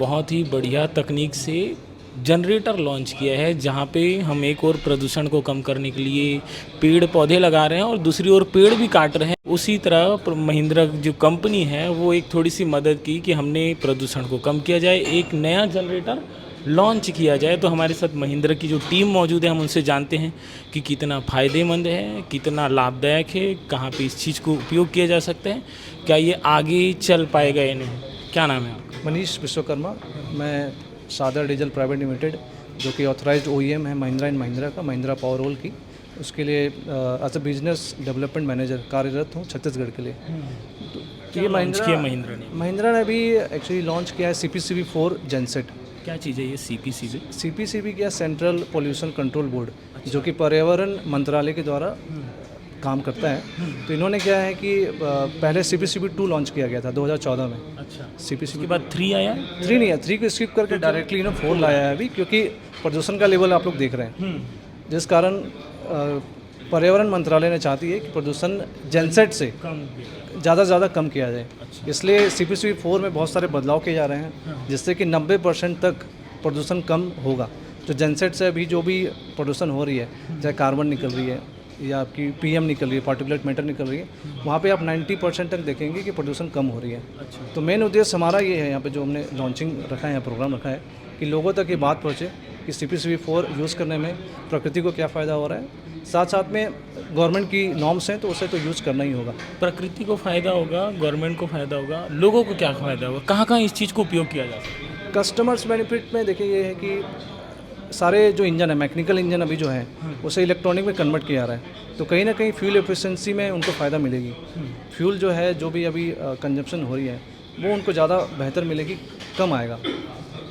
बहुत ही बढ़िया तकनीक से जनरेटर लॉन्च किया है, जहाँ पे हम एक और प्रदूषण को कम करने के लिए पेड़ पौधे लगा रहे हैं और दूसरी ओर पेड़ भी काट रहे हैं। उसी तरह महिंद्रा जो कंपनी है वो एक थोड़ी सी मदद की कि हमने प्रदूषण को कम किया जाए, एक नया जनरेटर लॉन्च किया जाए। तो हमारे साथ महिंद्रा की जो टीम मौजूद है, हम उनसे जानते हैं कि कितना फ़ायदेमंद है, कितना लाभदायक है, कहाँ पे इस चीज़ को उपयोग किया जा सकता है, क्या ये आगे चल पाएगा या नहीं। क्या नाम है आपका? मनीष विश्वकर्मा। मैं सादर डीजल प्राइवेट लिमिटेड, जो कि ऑथराइज्ड OEM है महिंद्रा एंड महिंद्रा का, महिंद्रा पावर होल की, उसके लिए as a business development manager कार्यरत हूँ छत्तीसगढ़ के लिए। तो ये महिंद्रा ने अभी एक्चुअली लॉन्च किया है CPCB4 जेनसेट। क्या चीज़ है ये CPCB क्या, सेंट्रल पोल्यूशन कंट्रोल बोर्ड, जो कि पर्यावरण मंत्रालय के द्वारा काम करता है। तो इन्होंने क्या है कि पहले CPCB2 लॉन्च किया गया था 2014 में। अच्छा, CPCB के बाद 3 आया? 3 नहीं है, 3 को स्किप करके डायरेक्टली इन्होंने 4 लाया है अभी, क्योंकि प्रदूषण का लेवल आप लोग देख रहे हैं, जिस कारण पर्यावरण मंत्रालय ने चाहती है कि प्रदूषण जेनसेट से ज़्यादा से ज़्यादा कम किया जाए। इसलिए CPCB4 में बहुत सारे बदलाव किए जा रहे हैं, जिससे कि 90% तक प्रदूषण कम होगा। जो जेनसेट से अभी जो भी प्रदूषण हो रही है, चाहे कार्बन निकल रही है या आपकी PM निकल रही है, पार्टिकुलेट मैटर निकल रही है, वहाँ पे आप 90% तक देखेंगे कि प्रदूषण कम हो रही है। तो मेन उद्देश्य हमारा ये है, यहाँ पे जो हमने लॉन्चिंग रखा है, प्रोग्राम रखा है, कि लोगों तक ये बात पहुँचे कि CPCB4 यूज़ करने में प्रकृति को क्या फ़ायदा हो रहा है। साथ साथ में गवर्नमेंट की नॉर्म्स हैं, तो उसे तो यूज़ करना ही होगा। प्रकृति को फ़ायदा होगा, गवर्नमेंट को फ़ायदा होगा, लोगों को क्या फ़ायदा होगा, कहाँ कहाँ इस चीज़ को उपयोग किया जा सकता है? कस्टमर्स बेनिफिट में देखिए ये है कि सारे जो इंजन है, मैकेनिकल इंजन अभी जो है, उसे इलेक्ट्रॉनिक में कन्वर्ट किया जा रहा है। तो कहीं ना कहीं फ्यूल एफिशिएंसी में उनको फ़ायदा मिलेगी। फ्यूल जो है, जो भी अभी कंजप्शन हो रही है, वो उनको ज़्यादा बेहतर मिलेगी, कम आएगा।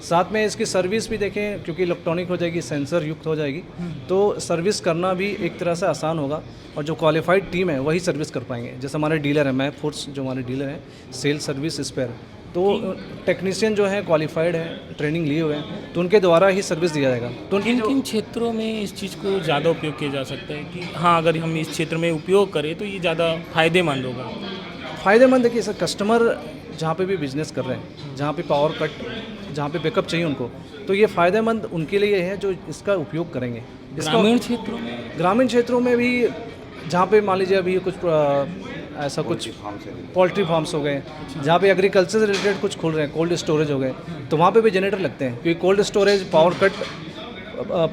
साथ में इसकी सर्विस भी देखें, क्योंकि इलेक्ट्रॉनिक हो जाएगी, सेंसर युक्त हो जाएगी, तो सर्विस करना भी एक तरह से आसान होगा। और जो क्वालिफाइड टीम है वही सर्विस कर पाएंगे। जैसे हमारे डीलर है, मैप फोर्स जो हमारे डीलर हैं, सेल सर्विस स्पेयर, तो टेक्नीशियन जो है क्वालिफाइड है, ट्रेनिंग लिए हुए हैं, तो उनके द्वारा ही सर्विस दिया जाएगा। तो किन किन क्षेत्रों में इस चीज़ को ज़्यादा उपयोग किया जा सकता है कि हाँ, अगर हम इस क्षेत्र में उपयोग करें तो ये ज़्यादा फ़ायदेमंद होगा? फ़ायदेमंद देखिए सर, कस्टमर जहाँ पे भी बिजनेस कर रहे हैं, जहाँ पे पावर कट, जहाँ पे बैकअप चाहिए उनको, तो ये फ़ायदेमंद उनके लिए है जो इसका उपयोग करेंगे। ग्रामीण क्षेत्रों में भी, जहाँ पे मान लीजिए अभी कुछ ऐसा कुछ पोल्ट्री फार्म्स हो गए, जहाँ पे एग्रीकल्चर से रिलेटेड कुछ खुल रहे हैं, कोल्ड स्टोरेज हो गए, तो वहाँ पे भी जनरेटर लगते हैं, क्योंकि cold storage power cut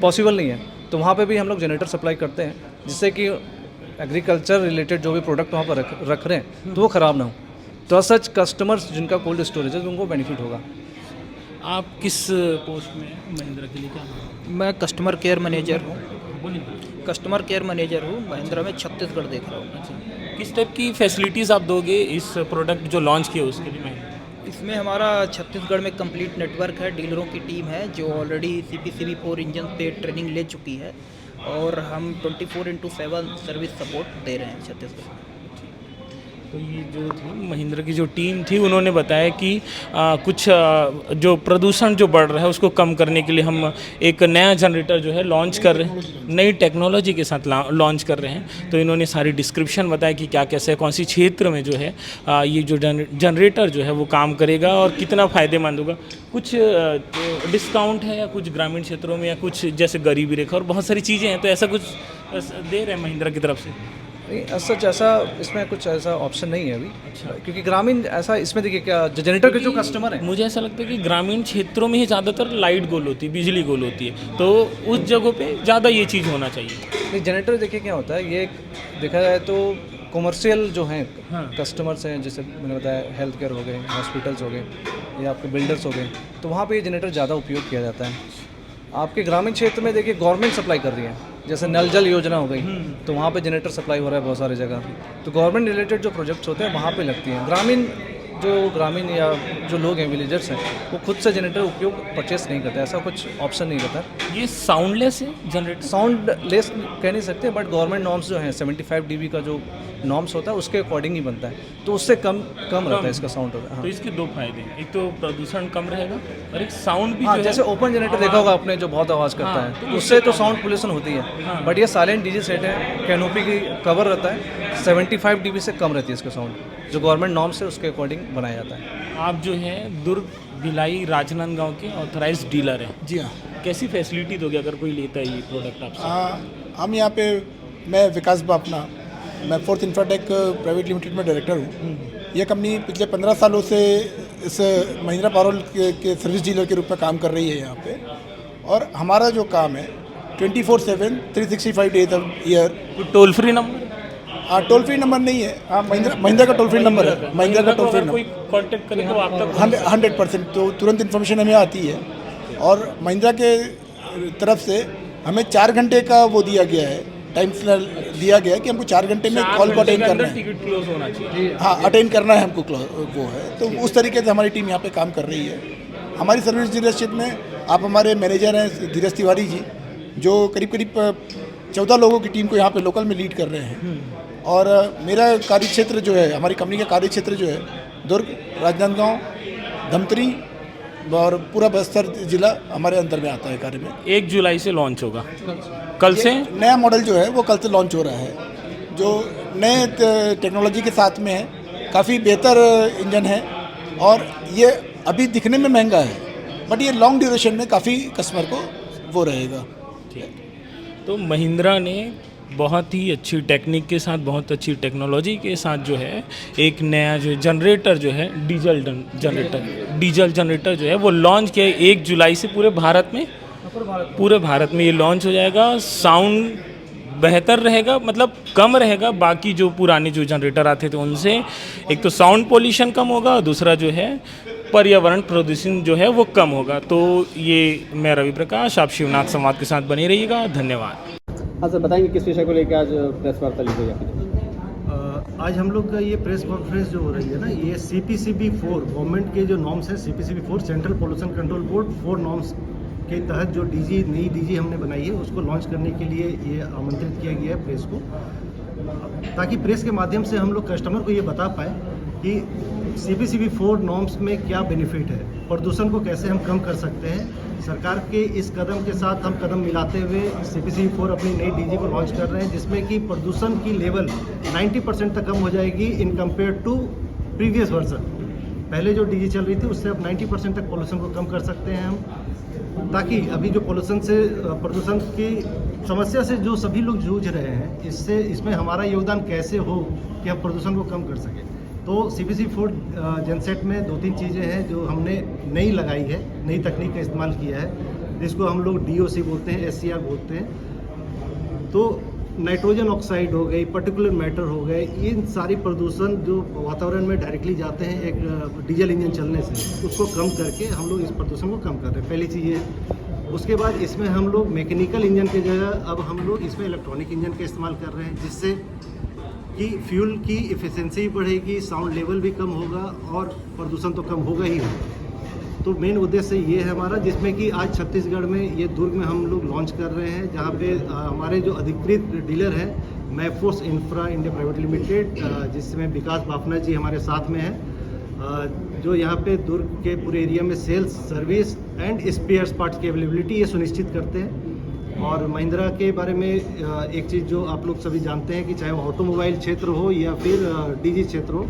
possible नहीं है। तो वहाँ पे भी हम लोग जनरेटर सप्लाई करते हैं, जिससे कि एग्रीकल्चर रिलेटेड जो भी प्रोडक्ट वहाँ पर रख रहे हैं तो वो ख़राब ना हो। तो सच कस्टमर्स जिनका कोल्ड स्टोरेज है, उनको बेनिफिट होगा। आप किस पोस्ट में महिंद्रा के लिए? क्या? मैं कस्टमर केयर मैनेजर हूँ। कस्टमर केयर मैनेजर हूँ, महिंद्रा में छत्तीसगढ़ देख रहा हूँ। अच्छा, किस टाइप की फैसिलिटीज़ आप दोगे इस प्रोडक्ट जो लॉन्च किया उसके लिए? इसमें हमारा छत्तीसगढ़ में कंप्लीट नेटवर्क है, डीलरों की टीम है जो ऑलरेडी CPCB4 इंजन पे ट्रेनिंग ले चुकी है, और हम 24/7 सर्विस सपोर्ट दे रहे हैं छत्तीसगढ़ में। तो ये जो थी महिंद्रा की जो टीम थी, उन्होंने बताया कि कुछ जो प्रदूषण जो बढ़ रहा है उसको कम करने के लिए हम एक नया जनरेटर जो है लॉन्च कर रहे हैं, नई टेक्नोलॉजी के साथ लॉन्च कर रहे हैं। तो इन्होंने सारी डिस्क्रिप्शन बताया कि क्या कैसे कौन सी क्षेत्र में जो है ये जो जनरेटर जो है वो काम करेगा और कितना फ़ायदेमंद होगा। कुछ डिस्काउंट है या कुछ ग्रामीण क्षेत्रों में, या कुछ जैसे गरीबी रेखा और बहुत सारी चीज़ें हैं, तो ऐसा कुछ दे रहे हैं महिंद्रा की तरफ से? नहीं, सच ऐसा इसमें कुछ ऐसा ऑप्शन नहीं है अभी। अच्छा, क्योंकि ग्रामीण ऐसा इसमें देखिए, क्या जनरेटर के जो कस्टमर है, मुझे ऐसा लगता है कि ग्रामीण क्षेत्रों में ही ज़्यादातर लाइट गोल होती है, बिजली गोल होती है, तो उस जगहों पे ज़्यादा ये चीज़ होना चाहिए। नहीं, जनरेटर देखिए क्या होता है, ये देखा जाए तो कॉमर्शियल जो हैं कस्टमर्स हैं, जैसे मैंने बताया हेल्थ केयर हो गए, हॉस्पिटल्स हो गए, या आपके बिल्डर्स हो गए, तो वहाँ पे ये जनरेटर ज़्यादा उपयोग किया जाता है। आपके ग्रामीण क्षेत्र में देखिए गवर्नमेंट सप्लाई कर रही है, जैसे नल जल योजना हो गई, तो वहाँ पे जनरेटर सप्लाई हो रहा है बहुत सारी जगह। तो गवर्नमेंट रिलेटेड जो प्रोजेक्ट्स होते हैं वहाँ पे लगती हैं। ग्रामीण या जो लोग हैं, विलेजर्स हैं, वो खुद से जनरेटर उपयोग परचेस नहीं करते, ऐसा कुछ ऑप्शन नहीं रहता। ये साउंडलेस है जनरेटर? साउंडलेस कह नहीं सकते, बट गवर्नमेंट नॉर्म्स जो हैं 75 dB का जो नॉर्म्स होता है उसके अकॉर्डिंग ही बनता है, तो उससे कम रहता है इसका साउंड होता है। हाँ। तो इसके दो फायदे हैं, एक तो प्रदूषण कम रहेगा और एक साउंड भी। हाँ, जैसे ओपन जनरेटर देखा होगा आपने, जो बहुत आवाज़ करता है, तो उससे तो साउंड पोल्यूशन होती है। बट ये साइलेंट डीजी सेट है, कैनोपी की कवर रहता है, 75 dB से कम रहती है इसका साउंड, जो गवर्नमेंट नॉर्म्स है उसके अकॉर्डिंग बनाया जाता है। आप जो है दुर्ग भिलाई राजनांदगांव के ऑथराइज्ड डीलर हैं। जी हाँ। कैसी फैसिलिटी दोगे अगर कोई लेता है ये प्रोडक्ट आपसे? हम यहाँ पे, मैं विकास बापना, मैं फोर्थ इंफ्राटेक प्राइवेट लिमिटेड में डायरेक्टर हूँ। ये कंपनी पिछले 15 सालों से इस महिंद्रा पारोल के सर्विस डीलर के रूप में काम कर रही है यहाँ पे। और हमारा जो काम है 24/7 365 डेज ईयर। कोई टोल फ्री नंबर? हाँ, टोल फ्री नंबर नहीं है। हाँ, महिंद्रा का टोल फ्री नंबर है। महिंद्रा का टोल फ्री कोई नंबर कांटेक्ट करे तो आप तक 100% तो तुरंत इन्फॉर्मेशन हमें आती है। और महिंद्रा के तरफ से हमें 4 घंटे का वो दिया गया है, टाइम दिया गया है कि हमको 4 घंटे में कॉल को अटेंड करना है। टिकट क्लोज होना चाहिए। हाँ, अटेंड करना है हमको, वो है। तो उस तरीके से हमारी टीम यहाँ पे काम कर रही है। हमारी सर्विस डीलरशिप में आप हमारे मैनेजर हैं धीरज तिवारी जी, जो करीब 14 लोगों की टीम को यहाँ पे लोकल में लीड कर रहे हैं। और मेरा कार्य क्षेत्र जो है, हमारी कंपनी का कार्य क्षेत्र जो है दुर्ग, राजनांदगांव, धमतरी और पूरा बस्तर जिला हमारे अंदर में आता है कार्य में। 1 जुलाई से लॉन्च होगा। कल से नया मॉडल जो है वो कल से लॉन्च हो रहा है, जो नए टेक्नोलॉजी के साथ में है। काफ़ी बेहतर इंजन है और ये अभी दिखने में महंगा है, बट ये लॉन्ग ड्यूरेशन में काफ़ी कस्टमर को वो रहेगा। तो महिंद्रा ने बहुत ही अच्छी टेक्निक के साथ, बहुत अच्छी टेक्नोलॉजी के साथ जो है एक नया जो जनरेटर जो है डीजल जनरेटर जो है वो लॉन्च किया है 1 जुलाई से पूरे भारत में ये लॉन्च हो जाएगा। साउंड बेहतर रहेगा, मतलब कम रहेगा बाकी जो पुराने जो जनरेटर आते थे उनसे। एक तो साउंड पोल्यूशन कम होगा और दूसरा जो है पर्यावरण प्रदूषण जो है वो कम होगा। तो ये मैं रवि प्रकाश, आप शिवनाथ संवाद के साथ बने रहिएगा। धन्यवाद। हाँ सर, बताएंगे किस विषय को लेकर आज प्रेस वार्ता ली गई? आज हम लोग का ये प्रेस कॉन्फ्रेंस जो हो रही है ना, ये CPCB4 गवर्नमेंट के जो नॉर्म्स हैं, CPCB4 central pollution control board 4 norms के तहत जो नई डीजी हमने बनाई है उसको लॉन्च करने के लिए ये आमंत्रित किया गया है प्रेस को, ताकि प्रेस के माध्यम से हम लोग कस्टमर को ये बता पाए कि CPCB4 नॉर्म्स में क्या बेनिफिट है, प्रदूषण को कैसे हम कम कर सकते हैं। सरकार के इस कदम के साथ हम कदम मिलाते हुए CPCB4 अपनी नई डीजी को लॉन्च कर रहे हैं, जिसमें कि प्रदूषण की लेवल 90% तक कम हो जाएगी in compare to previous version. पहले जो डीजी चल रही थी उससे अब 90% तक पोल्यूशन को कम कर सकते हैं हम, ताकि अभी जो प्रदूषण की समस्या से जो सभी लोग जूझ रहे हैं, इसमें हमारा योगदान कैसे हो कि हम प्रदूषण को कम कर सकें। तो CPCB4 जेनसेट में 2-3 चीज़ें हैं जो हमने नई लगाई है, नई तकनीक का इस्तेमाल किया है, जिसको हम लोग DOC बोलते हैं, SCR बोलते हैं। तो नाइट्रोजन ऑक्साइड हो गई, पर्टिकुलर मैटर हो गए, इन सारी प्रदूषण जो वातावरण में डायरेक्टली जाते हैं एक डीजल इंजन चलने से, उसको कम करके हम लोग इस प्रदूषण को कम कर रहे हैं। पहली चीज़ ये। उसके बाद इसमें हम लोग मैकेनिकल इंजन की जगह अब हम लोग इसमें इलेक्ट्रॉनिक इंजन का इस्तेमाल कर रहे हैं, जिससे कि फ्यूल की एफिशिएंसी बढ़ेगी, साउंड लेवल भी कम होगा और प्रदूषण तो कम होगा ही होगा। तो मेन उद्देश्य ये है हमारा, जिसमें कि आज छत्तीसगढ़ में ये दुर्ग में हम लोग लॉन्च कर रहे हैं, जहाँ पे हमारे जो अधिकृत डीलर हैं मैफोर्स इंफ्रा इंडिया प्राइवेट लिमिटेड, जिसमें विकास बाफना जी हमारे साथ में हैं, जो यहाँ पे दुर्ग के पूरे एरिया में sales, service and spares parts की अवेलेबिलिटी ये सुनिश्चित करते हैं। और महिंद्रा के बारे में एक चीज़ जो आप लोग सभी जानते हैं कि चाहे वो ऑटोमोबाइल क्षेत्र हो या फिर डीजी क्षेत्र हो,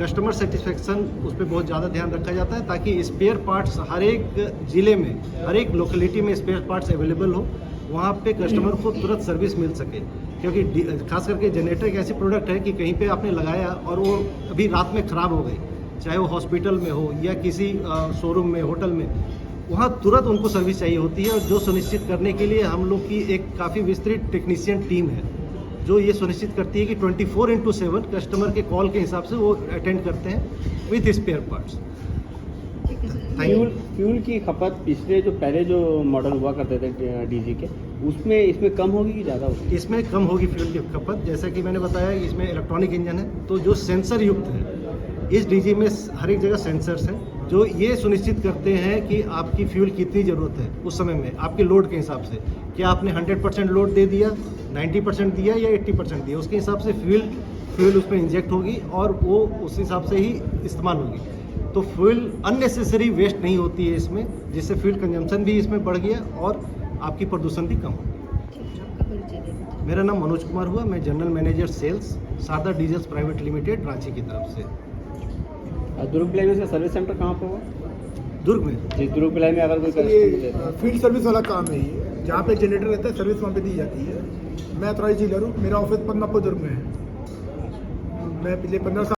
कस्टमर सेटिस्फेक्शन उस पर बहुत ज़्यादा ध्यान रखा जाता है, ताकि स्पेयर पार्ट्स हर एक ज़िले में, हर एक लोकेलिटी में स्पेयर पार्ट्स अवेलेबल हो, वहाँ पे कस्टमर को तुरंत सर्विस मिल सके। क्योंकि खास करके जनरेटर एक ऐसी प्रोडक्ट है कि कहीं पे आपने लगाया और वो अभी रात में ख़राब हो गई, चाहे वो हॉस्पिटल में हो या किसी शोरूम में, होटल में, वहाँ तुरंत उनको सर्विस चाहिए होती है। और जो सुनिश्चित करने के लिए हम लोग की एक काफ़ी विस्तृत टेक्नीशियन टीम है, जो ये सुनिश्चित करती है कि 24/7 कस्टमर के कॉल के हिसाब से वो अटेंड करते हैं विथ स्पेयर पार्ट्स। फ्यूल की खपत पिछले पहले जो मॉडल हुआ करते थे डीजी के, इसमें कम होगी कि ज़्यादा होगी? इसमें कम होगी फ्यूल की खपत। जैसा कि मैंने बताया, इसमें इलेक्ट्रॉनिक इंजन है, तो जो सेंसर युक्त है, इस डीजी में हर एक जगह सेंसर्स हैं जो ये सुनिश्चित करते हैं कि आपकी फ्यूल कितनी ज़रूरत है उस समय में, आपके लोड के हिसाब से। क्या आपने 100% लोड दे दिया, 90% दिया या 80% दिया, उसके हिसाब से फ्यूल उसमें इंजेक्ट होगी और वो उस हिसाब से ही इस्तेमाल होगी। तो फ्यूल अननेसेसरी वेस्ट नहीं होती है इसमें, जिससे फ्यूल कंजम्पशन भी इसमें बढ़ गया और आपकी प्रदूषण भी कम हो। मेरा नाम मनोज कुमार हुआ, मैं general manager sales Sharda diesels private limited Ranchi की तरफ से। दुर्ग प्लेन का सर्विस सेंटर कहाँ पर हुआ? दुर्ग में जी दुर्ग पिलाई में अगर कोई कस्टमर ये लेता है फील्ड सर्विस वाला काम है ये, जहाँ पे जनरेटर रहता है सर्विस वहाँ पे दी जाती है। मैं अथॉराइज डीलर हूँ, मेरा ऑफिस पद्मापुर दुर्ग में है। मैं पिछले 15 साल